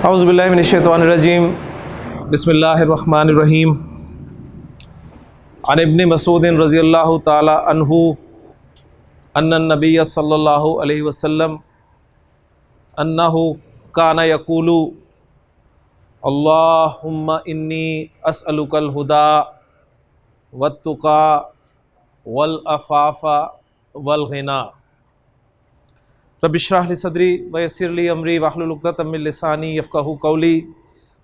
औज़ुबिल्लाहि मिनश्शैतानिर्रजीम बिस्मिल्लाहिर्रहमानिर्रहीम अन इब्न मसूद रज़ियल्लाहु ताला अन्हु अन्नन नबिय्य सल्लल्लाहु अलैहि वसल्लम अन्नहु काना यक़ूलु अल्लाहुम्मा इन्नी अस्अलुकल हुदा वत्तुका वल अफ़ाफ़ा वल ग़िना रब्बि इश्रह ली सदरी व यस्सिर ली अमरी वहलुल उक़दतम मिन लिसानी यफ़क़हू क़ौली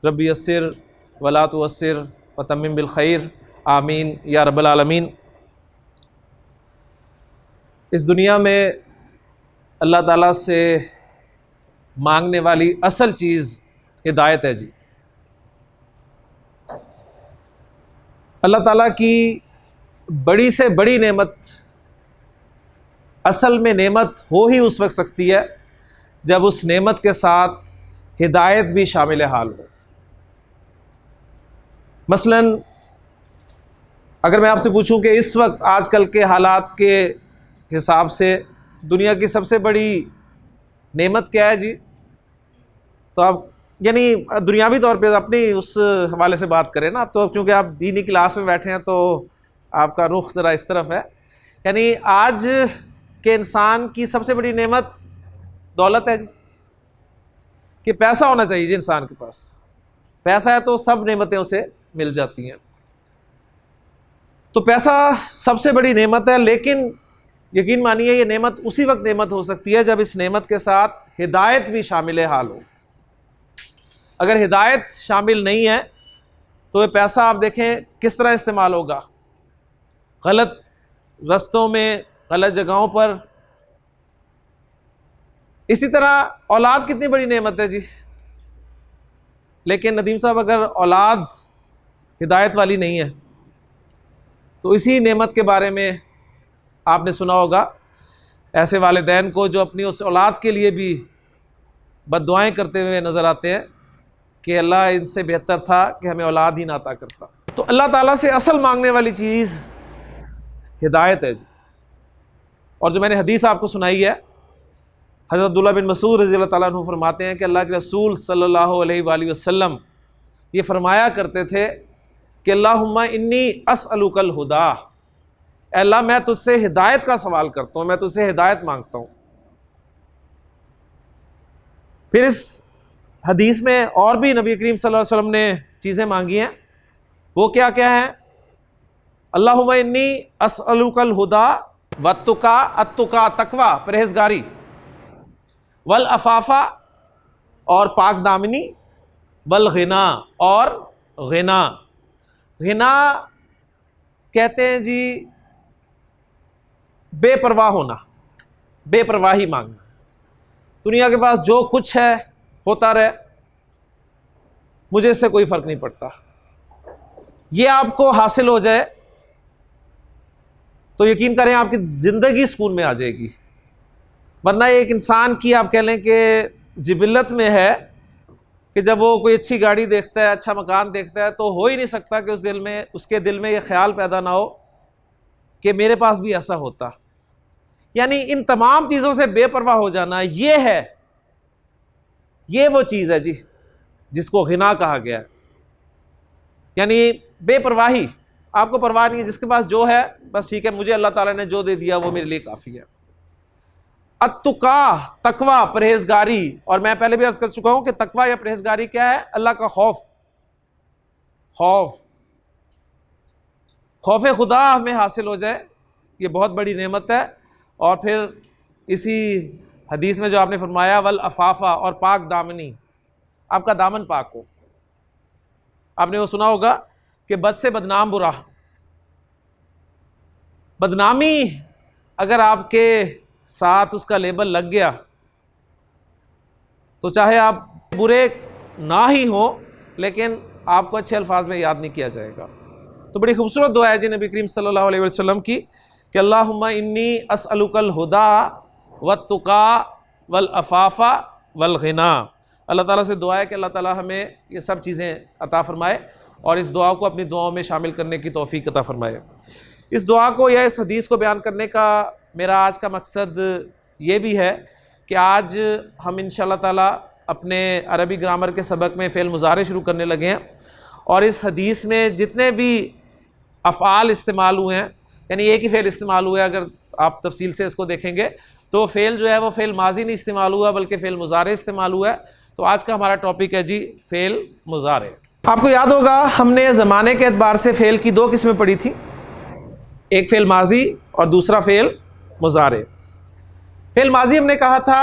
रब्बि यस्सिर वला तुअस्सिर व तम्मिम बिल खैर आमीन या रब्बल आलमीन। इस दुनिया में अल्लाह ताला से मांगने वाली असल चीज़ हिदायत है जी। अल्लाह ताला की बड़ी से बड़ी नेमत असल में नेमत हो ही उस वक्त सकती है जब उस नेमत के साथ हिदायत भी शामिल हाल हो। मसलन अगर मैं आपसे पूछूं कि इस वक्त आजकल के हालात के हिसाब से दुनिया की सबसे बड़ी नेमत क्या है जी, तो आप यानी दुनियावी तौर पे अपनी उस हवाले से बात करें ना। अब तो चूँकि आप दीनी क्लास में बैठे हैं तो आपका रुख ज़रा इस तरफ है। यानी आज के इंसान की सबसे बड़ी नेमत दौलत है जी, कि पैसा होना चाहिए जी। इंसान के पास पैसा है तो सब नेमतें उसे मिल जाती हैं। तो पैसा सबसे बड़ी नेमत है, लेकिन यकीन मानिए ये नेमत उसी वक्त नेमत हो सकती है जब इस नेमत के साथ हिदायत भी शामिल हाल हो। अगर हिदायत शामिल नहीं है तो ये पैसा आप देखें किस तरह इस्तेमाल होगा, गलत रस्तों में, गलत जगहों पर। इसी तरह औलाद कितनी बड़ी नेमत है जी, लेकिन नदीम साहब अगर औलाद हिदायत वाली नहीं है तो इसी नेमत के बारे में आपने सुना होगा ऐसे वालिदैन को जो अपनी उस औलाद के लिए भी बद्दुआएं करते हुए नज़र आते हैं कि अल्लाह इनसे बेहतर था कि हमें औलाद ही ना अता करता। तो अल्लाह ताला से असल मांगने वाली चीज़ हिदायत है जी। और जो मैंने हदीस आपको सुनाई है, हज़रत अब्दुल्लाह बिन मसूद रज़ियल्लाहु ताला अन्हु फरमाते हैं कि अल्लाह के रसूल सल्लल्लाहु अलैहि वसल्लम ये फरमाया करते थे कि अल्लाहुम्मा इन्नी अस्अलुकल हुदा, अल्लाह मैं तुझसे हिदायत का सवाल करता हूँ, मैं तुझसे हिदायत मांगता हूँ। फिर इस हदीस में और भी नबी करीम सल्लल्लाहु अलैहि वसल्लम ने चीज़ें मांगी हैं। वो क्या क्या हैं? अल्लाहुम्मा इन्नी अस्अलुकल हुदा वत्तुका, अत्तुका तकवा परहेजगारी, वल अफाफा और पाक दामनी, वल ग़िना और ग़िना। ग़िना कहते हैं जी बेपरवाह होना, बेपरवाही मांगना। दुनिया के पास जो कुछ है होता रहे, मुझे इससे कोई फ़र्क नहीं पड़ता। ये आपको हासिल हो जाए तो यकीन करें आपकी ज़िंदगी सुकून में आ जाएगी। वरना एक इंसान की आप कह लें कि जिबिल्लत में है कि जब वो कोई अच्छी गाड़ी देखता है, अच्छा मकान देखता है, तो हो ही नहीं सकता कि उसके दिल में ये ख्याल पैदा ना हो कि मेरे पास भी ऐसा होता। यानी इन तमाम चीज़ों से बेपरवाह हो जाना, ये वो चीज़ है जी जिसको ग़िना कहा गया है। यानी बेपरवाही, आपको परवाह नहीं है, जिसके पास जो है बस ठीक है, मुझे अल्लाह ताला ने जो दे दिया वो मेरे लिए काफ़ी है। अत्तुका तकवा परहेजगारी, और मैं पहले भी अर्ज कर चुका हूं कि तकवा या परहेजगारी क्या है? अल्लाह का खौफ खुदा हमें हासिल हो जाए, ये बहुत बड़ी नेमत है। और फिर इसी हदीस में जो आपने फरमाया वल अफाफा और पाक दामनी, आपका दामन पाक हो। आपने वो सुना होगा कि बद से बदनाम बुरा। बदनामी अगर आपके साथ उसका लेबल लग गया तो चाहे आप बुरे ना ही हो, लेकिन आपको अच्छे अल्फाज में याद नहीं किया जाएगा। तो बड़ी खूबसूरत दुआ है जी नबी करीम सल्लल्लाहु अलैहि वसल्लम की कि अल्लाहुम्मा इन्नी अस्अलुकल हुदा वत्तुका वल अफाफा वल ग़िना। अल्लाह ताला से दुआ है कि अल्लाह ताला हमें ये सब चीज़ें अता फ़रमाए और इस दुआ को अपनी दुआओं में शामिल करने की तौफ़ीक़ अता फ़रमाए। इस दुआ को या इस हदीस को बयान करने का मेरा आज का मकसद ये भी है कि आज हम इंशाअल्लाह ताला अपने अरबी ग्रामर के सबक में फ़ेल मुज़ारे शुरू करने लगे हैं, और इस हदीस में जितने भी अफ़आल इस्तेमाल हुए हैं, यानी एक ही फ़ेल इस्तेमाल हुआ है, अगर आप तफसील से इसको देखेंगे तो फ़ेल जो है वो फ़ेल माजी नहीं इस्तेमाल हुआ बल्कि फ़ेल मुज़ारे इस्तेमाल हुआ है। तो आज का हमारा टॉपिक है जी फ़ेल मुज़ारे। आपको याद होगा हमने ज़माने के एतबार से फ़ेल की दो किस्में पढ़ी थी, एक फ़ेल माजी और दूसरा फ़ेल मुज़ारे। फ़ेल माजी हमने कहा था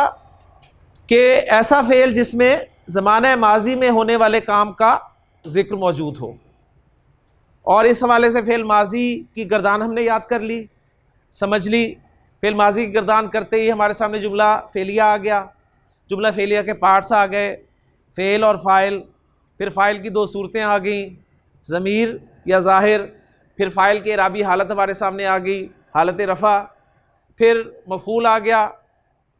कि ऐसा फ़ेल जिसमें ज़माने माजी में होने वाले काम का ज़िक्र मौजूद हो, और इस हवाले से फ़ेल माजी की गर्दान हमने याद कर ली, समझ ली। फ़ेल माजी की गर्दान करते ही हमारे सामने जुमला फ़ेलिया आ गया, जुमला फ़ेलिया के पार्ट्स आ गए, फ़ेल और फ़ाइल, फिर फ़ाइल की दो सूरतें आ गईं, ज़मीर या ज़ाहिर, फिर फ़ाइल की इराबी हालत हमारे सामने आ गई, हालत रफ़ा, फिर मफ़ूल आ गया,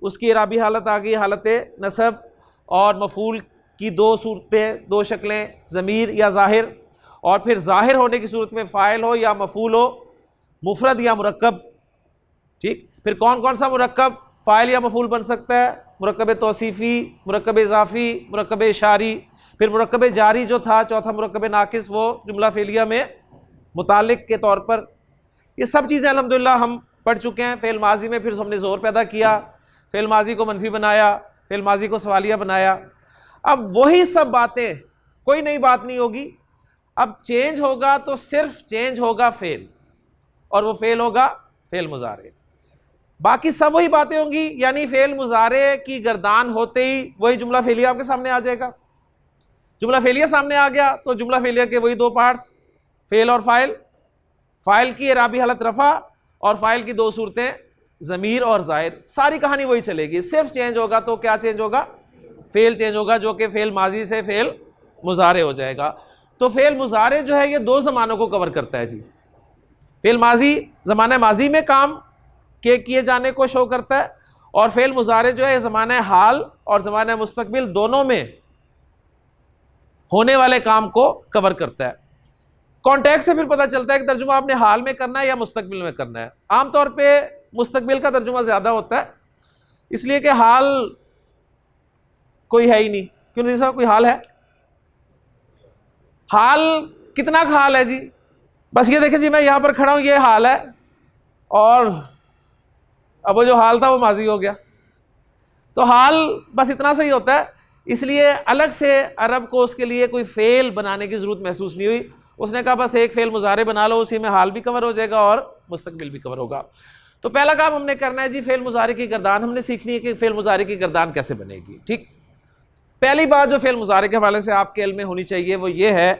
उसकी इराबी हालत आ गई हालत नसब, और मफ़ूल की दो सूरतें, दो शक्लें, ज़मीर या ज़ाहिर, और फिर ज़ाहिर होने की सूरत में फ़ाइल हो या मफ़ूल हो, मुफ़रद या मुरक्कब। ठीक, फिर कौन कौन सा मुरक्कब फ़ाइल या मफ़ूल बन सकता है? मुरक्कब तौसीफ़ी, मुरक्कब इज़ाफ़ी, मुरक्कब इशारी, फिर मुरक्कब जारी जो था चौथा मुरक्कब नाकिस, वो जुमला फ़ेलिया में मुतालिक के तौर पर। ये सब चीज़ें अल्हम्दुलिल्लाह हम पढ़ चुके हैं। फ़ेल माजी में फिर हमने ज़ोर पैदा किया, फ़ेल माजी को मनफी बनाया, फ़ेल माजी को सवालिया बनाया। अब वही सब बातें, कोई नई बात नहीं होगी। अब चेंज होगा तो सिर्फ चेंज होगा फ़ेल, और वो फ़ेल होगा फ़ेल मुज़ारे। बाकी सब वही बातें होंगी, यानी फ़ेल मुज़ारे की गर्दान होते ही वही जुमला फ़ेलिया आपके सामने आ जाएगा। जुमला फ़ेलिया सामने आ गया तो जुमला फ़ेलिया के वही दो पार्ट्स, फ़ेल और फ़ाइल, फ़ाइल की इराबी हालत रफ़ा और फ़ाइल की दो सूरतें ज़मीर और ज़ाहिर, सारी कहानी वही चलेगी। सिर्फ चेंज होगा तो क्या चेंज होगा? फ़ेल चेंज होगा, जो कि फ़ेल माजी से फ़ेल मुज़ारे हो जाएगा। तो फ़ेल मुज़ारे जो है ये दो ज़मानों को कवर करता है जी। फ़ेल माजी ज़माने माजी में काम के किए जाने को शो करता है, और फ़ेल मुज़ारे जो है ज़माने हाल और ज़माने मुस्तक़बिल दोनों में होने वाले काम को कवर करता है। कॉन्टेक्स्ट से फिर पता चलता है कि तर्जुमा आपने हाल में करना है या मुस्तक़बिल में करना है। आमतौर पे मुस्तक़बिल का तर्जुमा ज़्यादा होता है, इसलिए कि हाल कोई है ही नहीं। क्यों नहीं साहब, कोई हाल है? हाल कितना हाल है जी? बस ये देखें जी, मैं यहाँ पर खड़ा हूँ, ये हाल है, और अब वो जो हाल था वो माजी हो गया। तो हाल बस इतना सही होता है, इसलिए अलग से अरब को उसके लिए कोई फ़ेल बनाने की ज़रूरत महसूस नहीं हुई। उसने कहा बस एक फ़ेल मुज़ारे बना लो, उसी में हाल भी कवर हो जाएगा और मुस्तक़बिल भी कवर होगा। तो पहला काम हमने करना है जी, फ़ेल मुज़ारे की गर्दान हमने सीखनी है कि फ़ेल मुज़ारे की गर्दान कैसे बनेगी। ठीक, पहली बात जो फ़ेल मुज़ारे के हवाले से आपके इल्म में होनी चाहिए वो ये है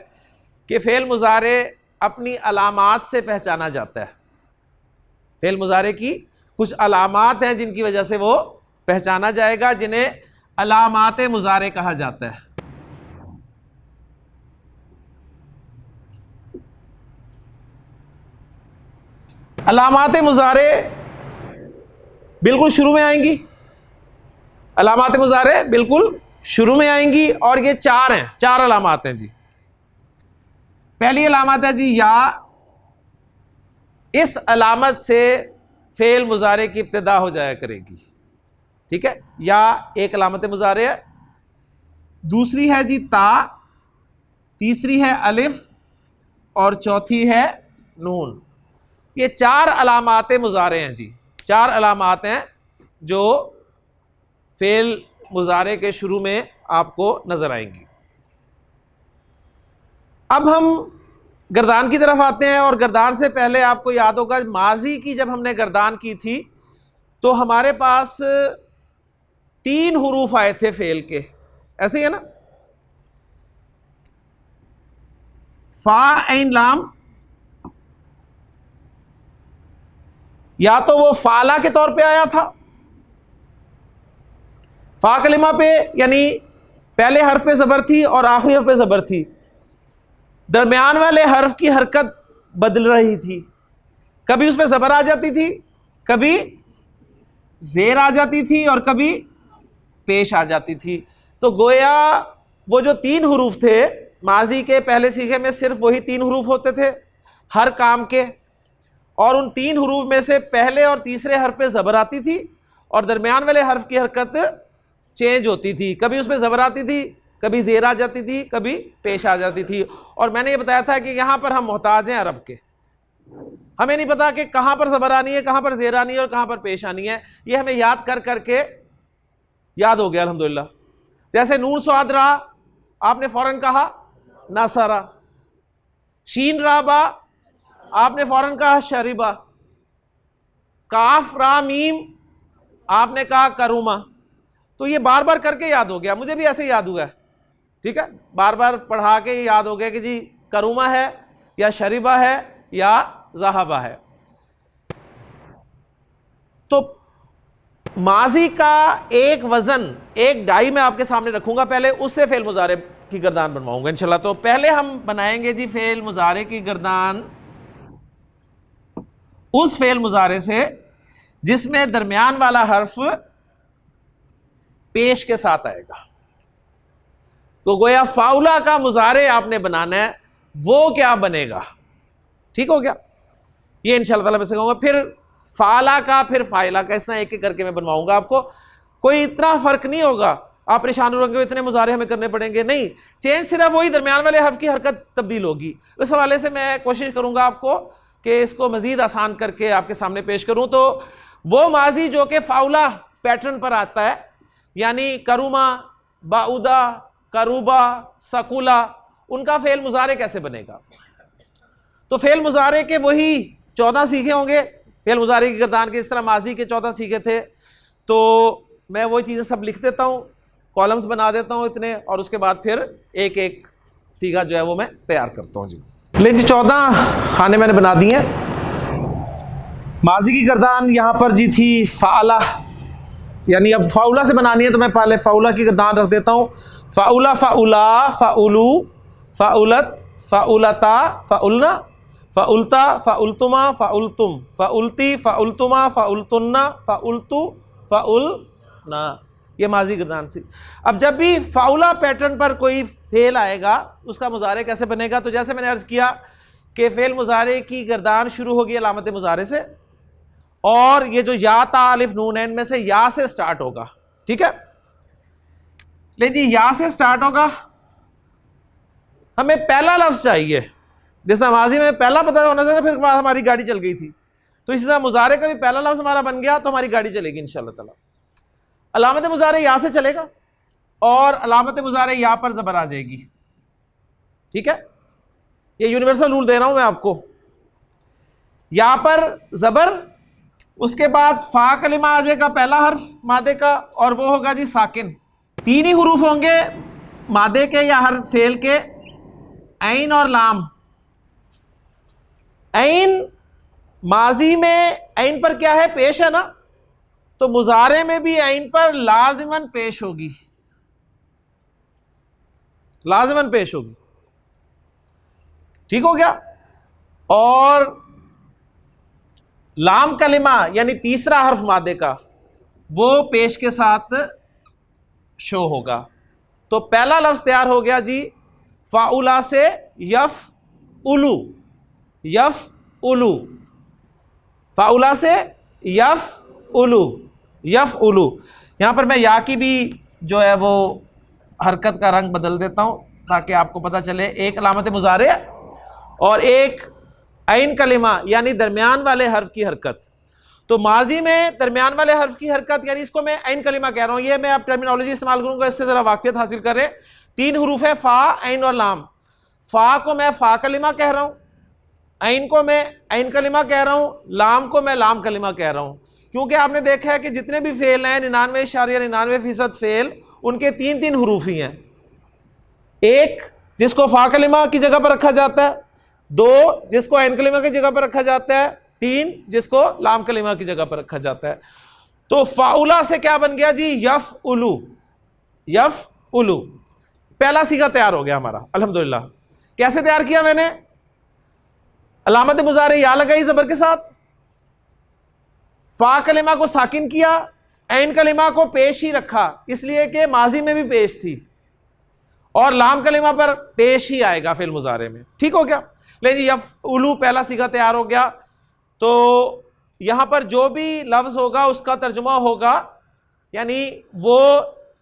कि फ़ेल मुज़ारे अपनी अलामात से पहचाना जाता है। फ़ेल मुज़ारे की कुछ अलामात हैं जिनकी वजह से वो पहचाना जाएगा, जिन्हें अलामात मुज़ारे कहा जाता है। अलामात मुज़ारे बिल्कुल शुरू में आएंगी, अलामात मुज़ारे बिल्कुल शुरू में आएंगी, और ये चार हैं, चार अलामात हैं जी। पहली अलामत है जी या, इस अलामत से फ़ेल मुज़ारे की इब्तिदा हो जाया करेगी। ठीक है, या एक अलामत मुज़ारे है। दूसरी है जी ता, तीसरी है अलिफ, और चौथी है नून। ये चार अलामात मुज़ारे हैं जी, चार अलामात हैं जो फ़ेल मुज़ारे के शुरू में आपको नज़र आएंगी। अब हम गर्दान की तरफ आते हैं, और गर्दान से पहले आपको याद होगा माजी की जब हमने गर्दान की थी तो हमारे पास तीन हुरूफ आए थे फ़ेल के, ऐसे ही है ना, फा ऐन लाम, या तो वो फाला के तौर पे आया था, फा कलिमा पे, यानी पहले हर्फ पे ज़बर थी और आखिरी हर्फ पे ज़बर थी, दरमियान वाले हर्फ की हरकत बदल रही थी, कभी उसमें ज़बर आ जाती थी, कभी ज़ेर आ जाती थी, और कभी पेश आ जाती थी। तो गोया वो जो तीन हुरूफ थे माजी के पहले सीखे में, सिर्फ वही तीन हुरूफ होते थे हर काम के, और उन तीन हुरूफ में से पहले और तीसरे हर्फ पे ज़बर आती थी और दरमियान वाले हर्फ की हरकत चेंज होती थी, कभी उसमें ज़बर आती थी, कभी ज़ेर आ जाती थी, कभी पेश आ जाती थी। और मैंने ये बताया था कि यहाँ पर हम मोहताज हैं अरब के, हमें नहीं पता कि कहाँ पर ज़बर आनी है, कहाँ पर ज़ेर आनी है और कहाँ पर पेश आनी है। ये हमें याद कर करके याद हो गया अल्हम्दुलिल्लाह। जैसे नून स्वाद रहा, आपने फौरन कहा नासारा। शीन रा बा, आपने फौरन कहा शरीबा। काफ रा मीम, आपने कहा करूमा। तो ये बार बार करके याद हो गया, मुझे भी ऐसे याद हुआ है, ठीक है, बार बार पढ़ा के याद हो गया कि जी करूमा है या शरीबा है या ज़हाबा है। तो माजी का एक वजन, एक डाई मैं आपके सामने रखूंगा, पहले उससे फेल मुजारे की गर्दान बनवाऊंगा इंशाल्लाह। तो पहले हम बनाएंगे जी फेल मुजारे की गर्दान उस फेल मुजारे से जिसमें दरमियान वाला हर्फ पेश के साथ आएगा। तो गोया फाउला का मुजारे आपने बनाना है, वो क्या बनेगा, ठीक हो गया, ये इंशाल्लाह ताला मैं सिखाऊंगा। फिर फाला का, फिर फाइला का, इस तरह एक एक करके मैं बनवाऊंगा आपको। कोई इतना फर्क नहीं होगा, आप परेशान हो रहे इतने मुजारे हमें करने पड़ेंगे, नहीं, चेंज सिर्फ वही दरमियान वाले हर्फ की हरकत तब्दील होगी। उस हवाले से मैं कोशिश करूंगा आपको कि इसको मजीद आसान करके आपके सामने पेश करूं। तो वो माजी जो कि फाउला पैटर्न पर आता है, यानी करूमा, बाउदा, करूबा, सकुला, उनका फेल मुजारे कैसे बनेगा। तो फेल मुजारे के वही 14 सीखे होंगे, फेल मुजारे की गर्दान के इस तरह माजी के 14 सीखे थे। तो मैं वो चीज़ें सब लिख देता हूँ, कॉलम्स बना देता हूँ इतने, और उसके बाद फिर एक एक सीखा जो है वो मैं तैयार करता हूँ जी। ले जी 14 खाने मैंने बना दिए। माजी की गर्दान यहाँ पर जी थी फाला, यानी अब फाउला से बनानी है तो मैं पहले फाउला की गर्दान रख देता हूँ। फाउला, फाउला, फाउलू, फाउलत, फाउलता, फाउलना, फाउलता, फाउलतुमा, फाउलतुम, फाउलती, फाउलतुमा, फाउलतुन्ना, फाउलतु, फाउलना, ये माजी गर्दान सी। अब जब भी फाउला पैटर्न पर कोई फेल आएगा उसका मुजारे कैसे बनेगा। तो जैसे मैंने अर्ज किया कि फेल मुजारे की गर्दान शुरू होगी अलामत मुजारे से, और ये जो या ता अलिफ नून है इनमें से या से स्टार्ट होगा, ठीक है। लेकिन जी या से स्टार्ट होगा, हमें पहला लफ्ज चाहिए। जैसे माजी में पहला पता होना चाहिए, फिर हमारी गाड़ी चल गई थी, तो इसी तरह मुजारे का भी पहला लफ्ज हमारा बन गया तो हमारी गाड़ी चलेगी इंशाल्लाह ताला। अलामत मुजारे या से चलेगा और अलामत मुजारे या पर जबर आ जाएगी, ठीक है, ये यूनिवर्सल रूल दे रहा हूं मैं आपको। या पर जबर, उसके बाद फा कलिमा आ जाएगा पहला हर्फ मादे का, और वो होगा जी साकिन। 3 ही हुरूफ होंगे मादे के या हर फेल के, ऐन और लाम। ऐन माजी में ऐन पर क्या है, पेश है ना, तो मुजारे में भी ऐन पर लाजिमन पेश होगी, लाजिमन पेश होगी, ठीक हो गया। और लाम कलिमा यानी तीसरा हर्फ मादे का, वो पेश के साथ शो होगा। तो पहला लफ्ज तैयार हो गया जी फाउला से यफ उलू, यफ उलू, फाउला से यफ उलू, यफ उलू। यहां पर मैं या की भी जो है वो हरकत का रंग बदल देता हूं ताकि आपको पता चले, एक अलामत मुजारे और एक ऐन कलिमा यानी दरमियान वाले हर्फ की हरकत। तो माजी में दरमियान वाले हर्फ की हरकत, यानी इसको मैं ऐन कलिमा कह रहा हूं, ये मैं आप टर्मिनोलॉजी इस्तेमाल करूंगा, इससे जरा वाकियत हासिल करें। 3 हुरूफ है, फा, ऐन और लाम। फा को मैं फा कलिमा कह रहा हूं, ऐन को मैं ऐन कलिमा कह रहा हूं, लाम को मैं लाम कलिमा कह रहा हूं। क्योंकि आपने देखा है कि जितने भी फेल हैं 99.99% फेल उनके 3-3 हुरूफ ही हैं। एक जिसको फा कलिमा की जगह पर रखा जाता है, 2 जिसको ऐन कलिमा की जगह पर रखा जाता है, 3 जिसको लाम कलिमा की जगह पर रखा जाता है। तो फाउला से क्या बन गया जी, यफ उलू, यफ उलू। पहला सीगा तैयार हो गया हमारा अल्हम्दुलिल्लाह। कैसे तैयार किया मैंने, अलामत मुजारे या लगाई जबर के साथ, फा कलिमा को साकिन किया, ऐन कलिमा को पेश ही रखा इसलिए कि माजी में भी पेश थी, और लाम कलिमा पर पेश ही आएगा फिल मुजारे में, ठीक हो गया। ले जी यफ उलू पहला सीगा तैयार हो गया। तो यहां पर जो भी लफ्ज होगा उसका तर्जुमा होगा, यानी वो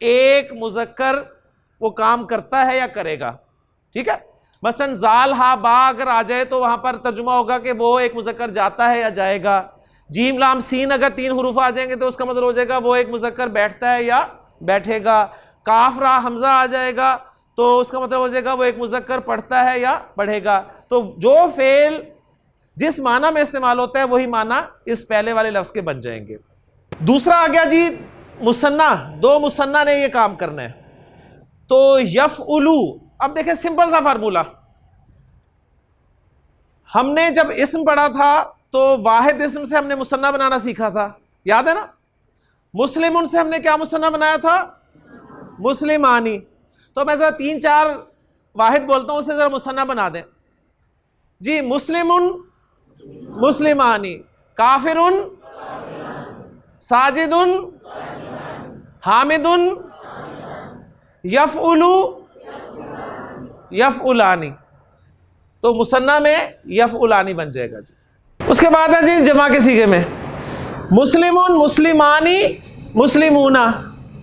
एक मुजक्कर वो काम करता है या करेगा। ठीक है, मसलन जाल हा बा अगर आ जाए तो वहां पर तर्जुमा होगा कि वो एक मुजक्कर जाता है या जाएगा। जीम लाम सीन अगर 3 हुरूफ आ जाएंगे तो उसका मतलब हो जाएगा वो एक मुजक्कर बैठता है या बैठेगा। काफ रा हमजा आ जाएगा तो उसका मतलब हो जाएगा वो एक मुजक्कर पढ़ता है या पढ़ेगा। तो जो फेल जिस माना में इस्तेमाल होता है वही माना इस पहले वाले लफ्ज के बन जाएंगे। दूसरा आ गया जी मुसन्ना, 2 मुसन्ना ने ये काम करना है। तो यफउलू, अब देखें सिंपल सा फार्मूला, हमने जब इस्म पढ़ा था तो वाहिद इस्म से हमने मुसन्ना बनाना सीखा था, याद है ना। मुस्लिमुन से हमने क्या मुसन्ना बनाया था, मुस्लिमानी। तो मैं जरा 3-4 वाहिद बोलता हूं, उससे जरा मुसन्ना बना दें जी। मुस्लिमुन मुस्लिमानी, काफिरुन साजिदुन हामिदुन यफउलू यफउलानी। तो मुसन्ना में यफउलानी बन जाएगा जी। उसके बाद है जी जमा के सीगे में, मुस्लिमुन मुस्लिमानी मुस्लिमूना,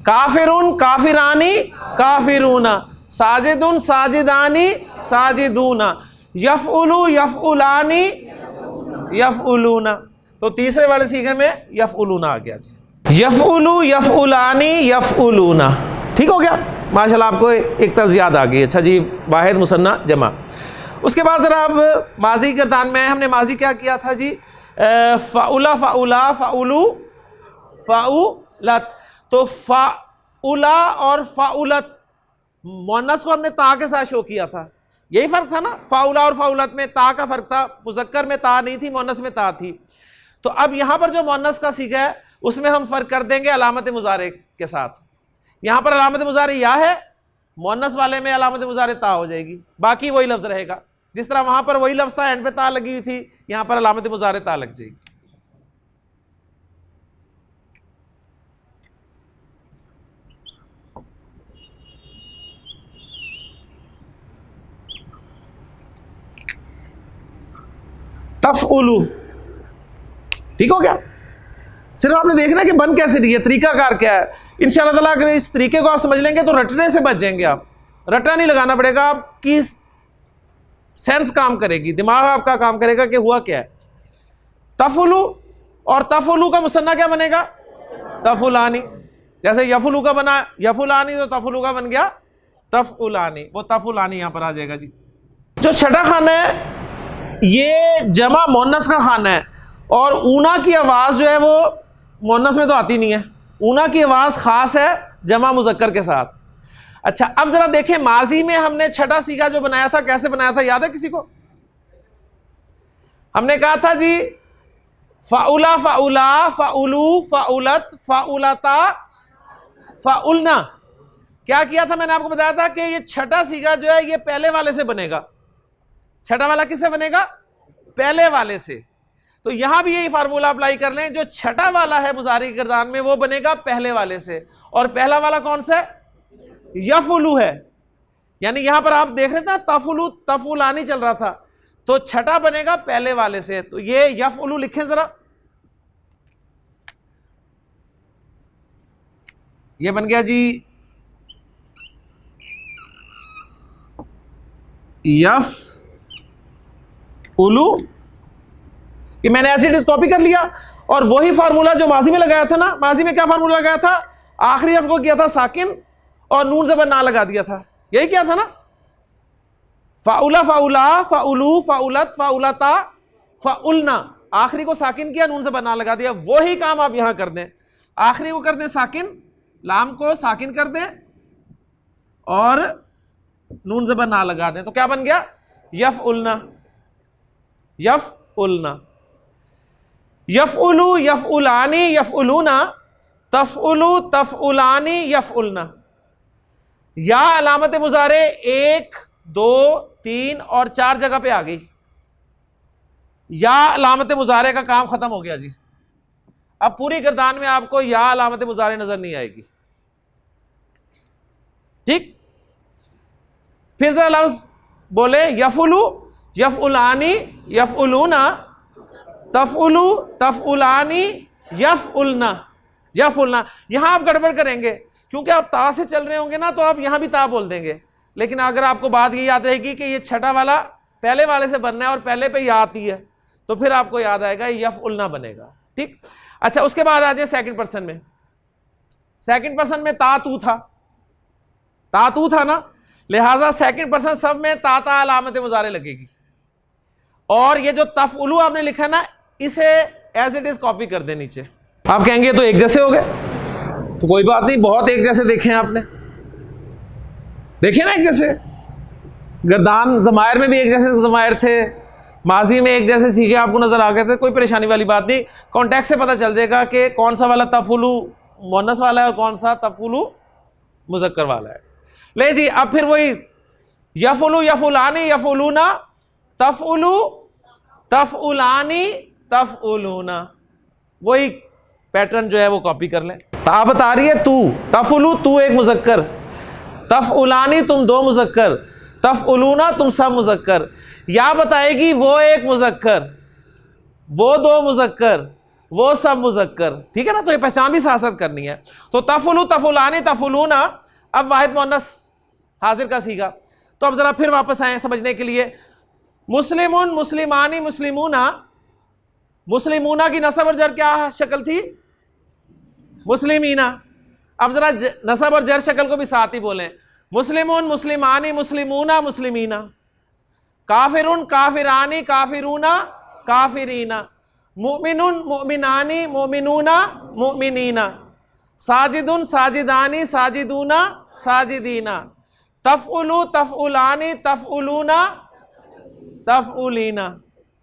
काफिरुन काफिरानी काफिरूना, साजिदुन साजिदानी साजिदूना, यफउलू यफउलानी यफउलूना। तो तीसरे वाले सीगे में यफउलूना आ गया जी। यफउलू यफउलानी यफउलूना, ठीक हो गया माशाल्लाह, आपको एक तर्ज याद आ गई। अच्छा जी, वाहिद मुसन्ना जमा। उसके बाद जरा अब माजी गिरदान में हमने माजी क्या किया था जी, फ़ाउला फ़ाउला फ़ाउलू फ़ाउलत। तो फ़ाउला और फ़ाउलत मुअन्नस को हमने ता के साथ शो किया था, यही फर्क था ना। फ़ाउला और फ़ाउलत में ता का फर्क था, मुज़क्कर में ता नहीं थी, मुअन्नस में ता थी। तो अब यहां पर जो मुअन्नस का सीगा है उसमें हम फर्क कर देंगे अलामत मुज़ारे के साथ। यहां पर अलामत मुज़ारे या है, मुअन्नस वाले में अलामत मुज़ारे ता हो जाएगी, बाकी वही लफ्ज रहेगा। जिस तरह वहां पर वही लफ्ज था, एंड पे ता लगी हुई थी, यहां पर अलामत मुज़ारे ता लग जाएगी। तफ़उलू, ठीक हो गया। सिर्फ आपने देखना कि बन कैसे रही है, तरीकाकार क्या है। इंशाअल्लाह ताला अगर इस तरीके को आप समझ लेंगे तो रटने से बच जाएंगे आप। रटा नहीं लगाना पड़ेगा, आपकी सेंस काम करेगी, दिमाग आपका काम करेगा कि हुआ क्या है। तफ़उलू और तफ़उलू का मुसन्ना क्या बनेगा, तफ़उलानी। जैसे यफुलू का बना यफुलानी तो तफ़उलू का बन गया तफ़उलानी, वो तफ़उलानी यहां पर आ जाएगा जी। जो छठा खाना है ये जमा मुअन्नस का खाना है, और ऊना की आवाज़ जो है वो मुअन्नस में तो आती नहीं है, ऊना की आवाज़ ख़ास है जमा मुज़क्कर के साथ। अच्छा, अब ज़रा देखें माजी में हमने छठा सीगा जो बनाया था, कैसे बनाया था, याद है किसी को। हमने कहा था जी फ़ाउला फ़ाउला फ़ाउलू फ़ाउलत फ़ाउलता फ़ाउलना। क्या किया था, मैंने आपको बताया था कि ये छठा सीगा जो है ये पहले वाले से बनेगा। छठा वाला किससे बनेगा, पहले वाले से। तो यहां भी यही फार्मूला अप्लाई कर लें, जो छठा वाला है मुज़ारी गिरदान में वो बनेगा पहले वाले से, और पहला वाला कौन सा है, यफउलू है। यानी यहां पर आप देख रहे थे तफ़उलू तफ़उलानी चल रहा था, तो छठा बनेगा पहले वाले से। तो ये यफउलू लिखें जरा, ये बन गया जी यफउलू। कि मैंने ऐसे कॉपी कर लिया, और वही फार्मूला जो माजी में लगाया था ना, माजी में क्या फार्मूला लगाया था, आखिरी हर्फ को किया था साकिन और नून ज़बर ना लगा दिया था, यही क्या था ना। फ़ाउला फ़ाउला फ़ाउलू फ़ाउलत फ़ाउलता फ़ाउलना, आखिरी को साकिन किया, नून ज़बर ना लगा दिया। वही काम आप यहां कर दें, आखिरी को कर दें साकिन, लाम को साकिन कर दें और नून ज़बर ना लगा दें, तो क्या बन गया, यफ़उलना यफ़उलना। यफ़उलू यफ़उलानी यफ़उलूना, तफ़उलू तफ़उलानी यफ़उलना। या अलामत मुज़ारे 1, 2, 3 और 4 जगह पे आ गई। या अलामत मुज़ारे का काम खत्म हो गया जी। अब पूरी गिरदान में आपको या अलामत मुज़ारे नजर नहीं आएगी, ठीक। फिर जरा लफ्ज़ बोले, यफ़उलू यफ़उलानी यफ़उलूना, तफ़उलू तफ़उलानी यफ़उलना यफ़उलना। यहां आप गड़बड़ करेंगे क्योंकि आप ता से चल रहे होंगे ना तो आप यहां भी ता बोल देंगे, लेकिन अगर आपको बात ये याद रहेगी कि ये छठा वाला पहले वाले से बनना है और पहले पे या आती है, तो फिर आपको याद आएगा यफउलना बनेगा। ठीक, अच्छा उसके बाद आ जाए सेकंड पर्सन में। सेकंड पर्सन में ता तू था ना, लिहाजा सेकंड पर्सन सब में ता अलामत मुजारे लगेगी। और ये जो तफउलू आपने लिखा ना, इसे एज इट इज कॉपी कर दे नीचे। आप कहेंगे तो एक जैसे हो गए, तो कोई बात नहीं, बहुत एक जैसे देखे हैं आपने, देखे ना एक जैसे। गर्दान जमायर में भी एक जैसे जमायर थे, माजी में एक जैसे सीखे आपको नजर आ गए थे, कोई परेशानी वाली बात नहीं। कॉन्टेक्स्ट से पता चल जाएगा कि कौन सा वाला तफउलू मुअन्नस वाला है और कौन सा तफउलू मुज़क्कर वाला है। ले जी, अब फिर वही यफउलू यफउलानी यफउलूना, तफउलू तफउलानी तफउलूना, वही पैटर्न जो है वो कॉपी कर लें। ता बता रही है तू, तफउलू तू एक मुज़क्कर, तफउलानी तुम दो मुज़क्कर, तफउलूना तुम सब मुज़क्कर। या बताएगी वो एक मुज़क्कर, वो दो मुज़क्कर, वो सब मुज़क्कर। ठीक है ना, तो ये पहचान भी साथ साथ करनी है। तो तफउलू तफउलानी तफउलूना, अब वाहिद मुअन्नस हाजिर का सीगा। तो अब जरा फिर वापस आए समझने के लिए। मुस्लिमुन मुस्लिमानी मुस्लिमूना, मुस्लिमूना की नसब और जर क्या शक्ल थी? मुस्लिमीना। अब जरा नसब और जर शक्ल को भी साथ ही बोलें, मुस्लिमुन मुस्लिमानी मुस्लिमूना मुस्लिमीना, काफिरुन काफिरानी काफिरूना काफिरीना, मुमिनुन मुमिनानी मुमिनूना मुमिनीना, साजिदुन साजिदानी साजिदूना साजिदीना, तफउलू तफउलानी तफउलूना तफउलीना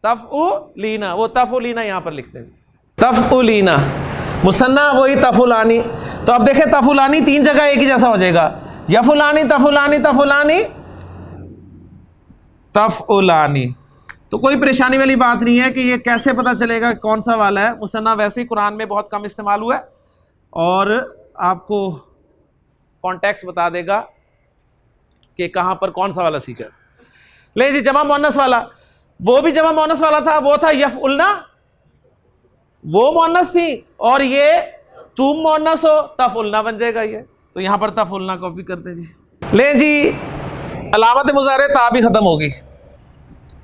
तफउलीना, वो तफउलीना यहां पर लिखते हैं, तफउलीना। मुसन्ना वही तफउलानी। तो अब देखें तफउलानी तीन जगह एक ही जैसा हो जाएगा, यफुलानी तफुलानी तफुलानी तफउलानी। तो कोई परेशानी वाली बात नहीं है कि ये कैसे पता चलेगा कौन सा वाला है। मुसन्ना वैसे ही कुरान में बहुत कम इस्तेमाल हुआ है और आपको कॉन्टेक्स्ट बता देगा कि कहां पर कौन सा वाला सीखा। ले जी, जमा मुअन्नस वाला, वो भी जमा मुअन्नस वाला था, वो था यफउलना, वो मुअन्नस थी, और ये तुम मुअन्नस हो, तफउलना बन जाएगा ये। तो यहां पर तफउलना कॉपी करते जी। ले जी, अलामत मुजारे ता भी खत्म होगी।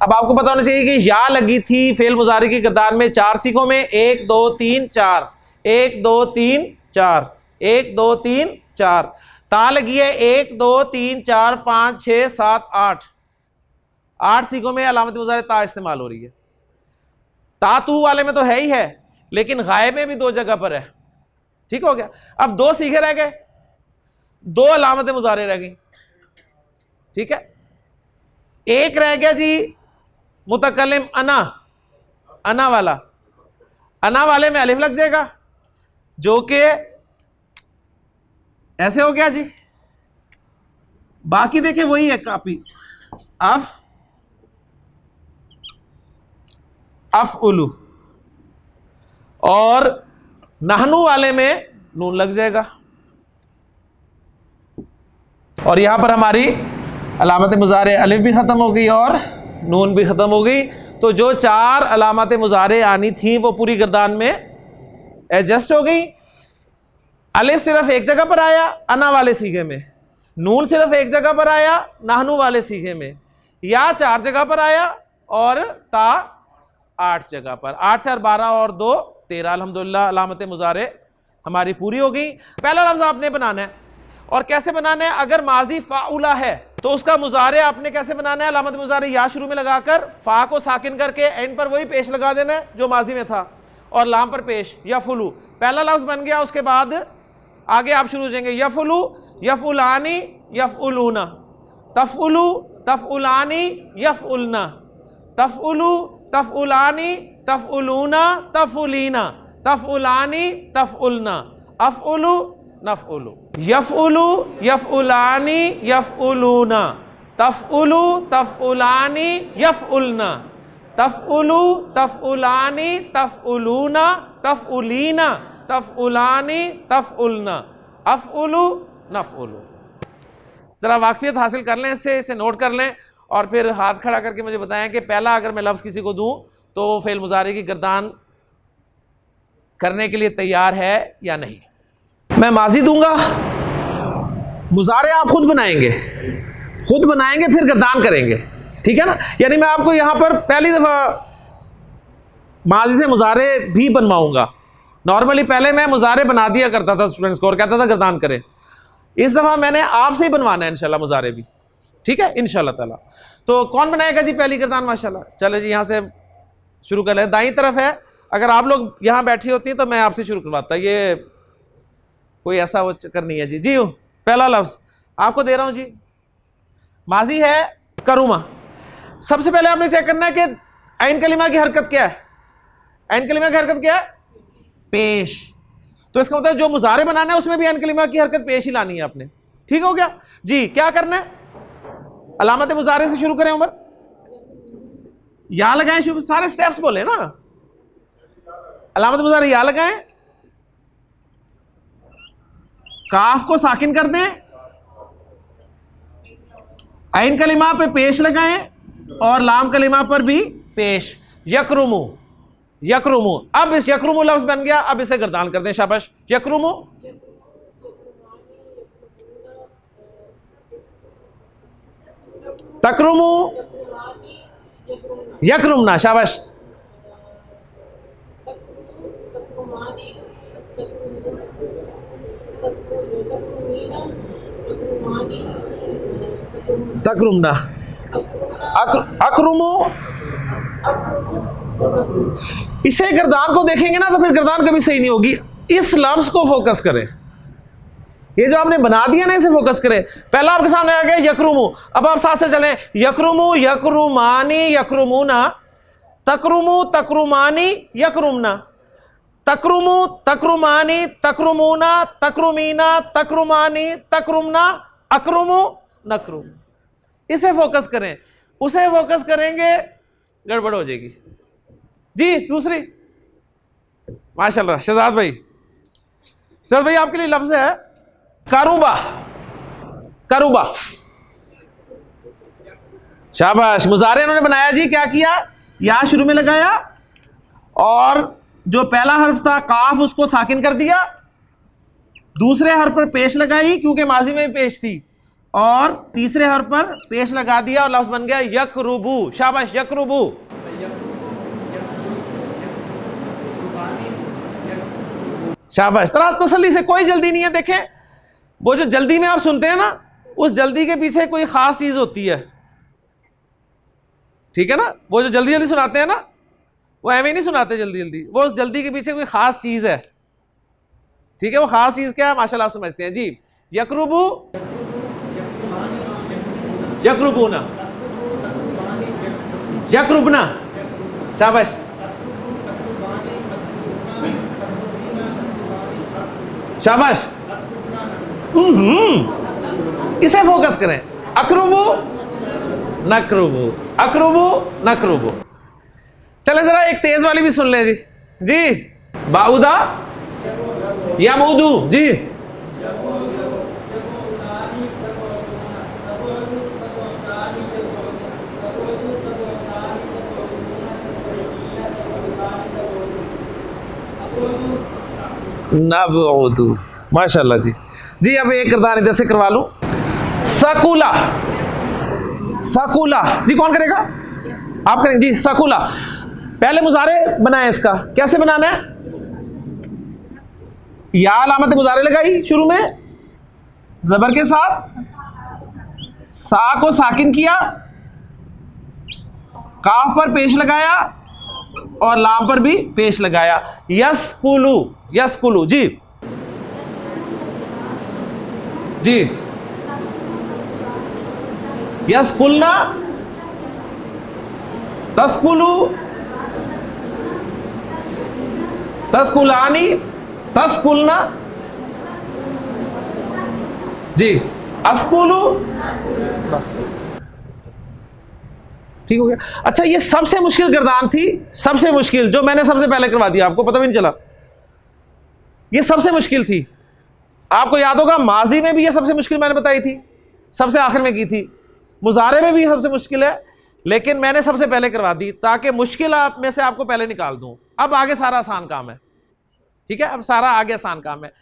अब आपको पता होना चाहिए कि या लगी थी फेल मुजारे की गर्दान में 4 सीखों में, 1 2 3 4, 1 2 3 4, 1 2 3 4। ता लगी है 1 2 3 4 5 6 7 8, 8 सीखों में अलामत मुजारे ता इस्तेमाल हो रही है। ता तू वाले में तो है ही है, लेकिन गायब में भी 2 जगह पर है। ठीक हो गया। अब 2 सीखे रह गए, 2 अलामत मुजारे रह गई। ठीक है, एक रह गया जी मुतकल्लिम अना, अना वाला। अना वाले में अलिफ लग जाएगा, जो कि ऐसे हो गया जी। बाकी देखे वही है कापी, अफउलू, और नहनु वाले में नून लग जाएगा। और यहां पर हमारी अलामत मुजारे अलिफ भी खत्म हो गई और नून भी खत्म हो गई। तो जो 4 अलामत मुजारे आनी थी वो पूरी गर्दान में एडजस्ट हो गई। अलिफ सिर्फ एक जगह पर आया अना वाले सीगे में, नून सिर्फ एक जगह पर आया नाहनु वाले सीगे में, या 4 जगह पर आया, और ता 8 जगह पर। 8 4 12 और 2 13। अल्हम्दुलिल्लाह अलामत मुजारे हमारी पूरी हो गई। पहला लफ्ज आपने बनाना है, और कैसे बनाना है? अगर माजी फाउला है तो उसका मुजारे आपने कैसे बनाना है? अलामत मुजारे या शुरू में लगाकर फा को साकिन करके एंड पर वही पेश लगा देना है जो माजी में था, और लाम पर पेश यफुलू। पहला लफ्ज बन गया, उसके बाद आगे आप शुरू हो जाएंगे यफुलू यफुलानी यफउलूना, तफउलू तफउलानी यफउलना, तफउलू तफउलानी तफउलूना तफउलीना, तफउलानी तफउलना, अफउलू नफउलू, यफउलू यफउलानी यफउलूना, तफउलू तफउलानी यफउलना, तफउलू तफउलानी तफउलूना तफउलीना, तफउलानी तफउलना, अफउलू नफउलू। जरा वाकफियत हासिल कर लें इससे, इसे नोट कर लें, और फिर हाथ खड़ा करके मुझे बताएं कि पहला अगर मैं लफ्ज़ किसी को दूं तो वो फेल मुजारे की गर्दान करने के लिए तैयार है या नहीं। मैं माजी दूंगा मुजारे आप खुद बनाएंगे, फिर गर्दान करेंगे, ठीक है ना। यानी मैं आपको यहां पर पहली दफा माजी से मुजारे भी बनवाऊंगा। नॉर्मली पहले मैं मुजारे बना दिया करता था स्टूडेंट्स को और कहता था गर्दान करें। इस दफा मैंने आपसे ही बनवाना है इंशाल्लाह मुजारे भी, ठीक है इंशाल्लाह ताला। तो कौन बनाएगा जी पहली गर्दान? माशाल्लाह, चले जी यहां से शुरू कर ले। दाईं तरफ है, अगर आप लोग यहां बैठी होती तो मैं आपसे शुरू करवाता, ये कोई ऐसा वो चक्कर नहीं है जी। जी पहला लफ्ज आपको दे रहा हूं जी, माजी है करूमा। सबसे पहले आपने चेक करना है कि ऐन कलिमा की हरकत क्या है। ऐन कलिमा की हरकत क्या है? पेश। तो इसका मतलब जो मुजारे बनाना है उसमें भी ऐन कलिमा की हरकत पेश ही लानी है आपने, ठीक हो गया जी। क्या करना है? अलामत मुजारे से शुरू करें उमर, या लगाएं, शुरू सारे स्टेप्स बोले ना। अलामत मुजारे या लगाएं, काफ को साकिन कर दें, ऐन कलिमा पे पेश लगाएं और लाम कलिमा पर भी पेश। यकरुमु, यकरुमु। अब इस यकरुमु लफ्ज बन गया, अब इसे गर्दान कर दें, शाबाश। यकरुमु, तकरुमु, यकरुमना, शाबाश। तकरुमना, अकरुमु। इसे गर्दान को देखेंगे ना तो फिर गर्दान कभी सही नहीं होगी। इस लफ्ज को फोकस करें, ये जो आपने बना दिया ना इसे फोकस करें। पहला आपके सामने आ गया यकरुमु, अब आप साथ से चलें। यकरुमु, यकरुमानी, यकरुमुना, तकरुमु, तकरुमानी, यकरुमना, तकरुमु, तकरुमानी, तकरुमुना, तकरुमीना, तकरुमानी, तकरुमना, अकरुमु, नकरुम। इसे फोकस करें, उसे फोकस करेंगे गड़बड़ हो जाएगी जी। दूसरी, माशाल्लाह शहजाद भाई, शहजाद भाई आपके लिए लफ्ज है करूबा, करूबा, शाबाश। मुजारे इन्होंने बनाया जी, क्या किया? या शुरू में लगाया और जो पहला हर्फ था काफ उसको साकिन कर दिया, दूसरे हर्फ पर पेश लगाई क्योंकि माजी में भी पेश थी, और तीसरे हर्फ पर पेश लगा दिया और लफ्ज बन गया यकरुबू। शाबाश, यकरुबू। शाबाश, तरह तसल्ली से, कोई जल्दी नहीं है। देखें वो जो जल्दी में आप सुनते हैं ना, उस जल्दी के पीछे कोई खास चीज होती है, ठीक है ना। वो जो जल्दी जल्दी सुनाते हैं ना, वो ऐਵੇਂ नहीं सुनाते जल्दी जल्दी, वो उस जल्दी के पीछे कोई खास चीज है, ठीक है। वो खास चीज क्या है माशाल्लाह समझते हैं जी। यकरुबू, यकरुबूना, यकरुबना, शाबाश। शाबाश, इसे फोकस करें। अकरुबू, नकरुबू, अकरुबू, नकरुबू। चले जरा एक तेज वाली भी सुन ले जी। जी बाउदा, यामूदू, जी नबूदू, माशाल्लाह जी। जी अब एक गर्दान इधर से करवा लूं। सकुला, सकुला जी कौन करेगा? आप करेंगे जी। सकुला, पहले मुजारे बनाए, इसका कैसे बनाना है? या अलामत मुजारे लगाई शुरू में जबर के साथ, सा को साकिन किया, काफ पर पेश लगाया और लाम पर भी पेश लगाया। यस्कुलू, यस्कुलू, जी जी। यस्कुलना, तस्कुलू, तस्कुलानी, तस्कुलना, जी अस्कुलू, ठीक हो गया। अच्छा ये सबसे मुश्किल गर्दान थी, सबसे मुश्किल, जो मैंने सबसे पहले करवा दिया, आपको पता भी नहीं चला। ये सबसे मुश्किल थी, आपको याद होगा माजी में भी ये सबसे मुश्किल मैंने बताई थी, सबसे आखिर में की थी। मुजारे में भी सबसे मुश्किल है, लेकिन मैंने सबसे पहले करवा दी ताकि मुश्किल आप में से आपको पहले निकाल दूं। अब आगे सारा आसान काम है, ठीक है। अब सारा आगे आसान काम है।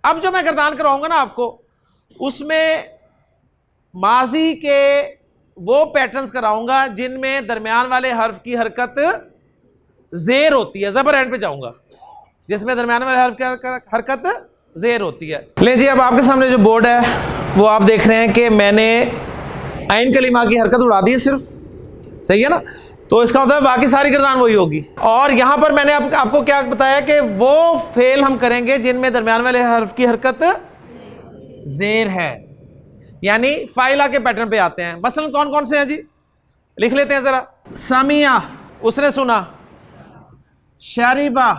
अब जो मैं गर्दान करवाऊंगा ना आपको, उसमें माजी के वो पैटर्न्स कराऊंगा जिनमें दरमियान वाले हर्फ की हरकत जेर होती है, जबर एंड पे जाऊंगा, जिसमें दरमियान वाले हर्फ की हरकत जेर होती है। ले जी, अब आपके सामने जो बोर्ड है वो आप देख रहे हैं कि मैंने आइन कलिमा की हरकत उड़ा दी है सिर्फ, सही है ना। तो इसका मतलब बाकी सारी गर्दान वही होगी। और यहां पर मैंने आपको क्या बताया कि वो फेल हम करेंगे जिनमें दरमियान वाले हर्फ की हरकत जेर है, यानी फाइला के पैटर्न पे आते हैं। मसलन कौन कौन से हैं जी, लिख लेते हैं जरा। समिया, उसने सुना। शरीबा,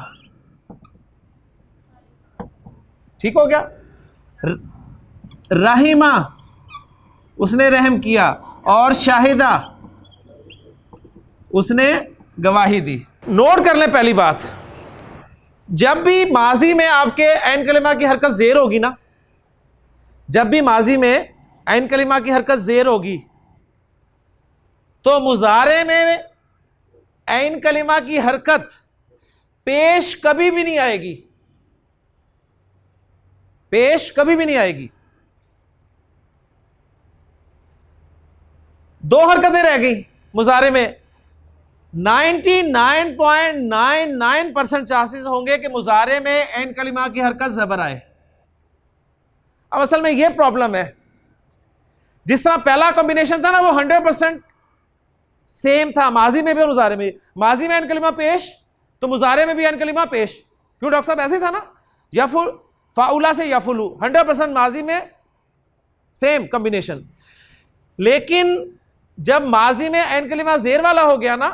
ठीक हो गया। रहीमा, उसने रहम किया। और शाहिदा, उसने गवाही दी। नोट कर लें पहली बात, जब भी माजी में आपके ऐन कलिमा की हरकत जेर होगी ना, जब भी माजी में ऐन कलिमा की हरकत जेर होगी तो मुजारे में ऐन कलिमा की हरकत पेश कभी भी नहीं आएगी, पेश कभी भी नहीं आएगी। दो हरकतें रह गई मुजारे में। 99.99% चांसेस होंगे कि मुजारे में ऐन कलिमा की हरकत जबर आए। अब असल में यह प्रॉब्लम है, जिस तरह पहला कॉम्बिनेशन था ना वो 100% सेम था, माजी में भी और मुजारे में। माजी में ऐन कलिमा पेश तो मुजारे में भी ऐन कलिमा पेश। क्यों डॉक्टर साहब, ऐसे ही था ना। यफुल, फाउला से यफुलू, 100% माजी में सेम कॉम्बिनेशन। लेकिन जब माजी में ऐन कलिमा जेर वाला हो गया ना,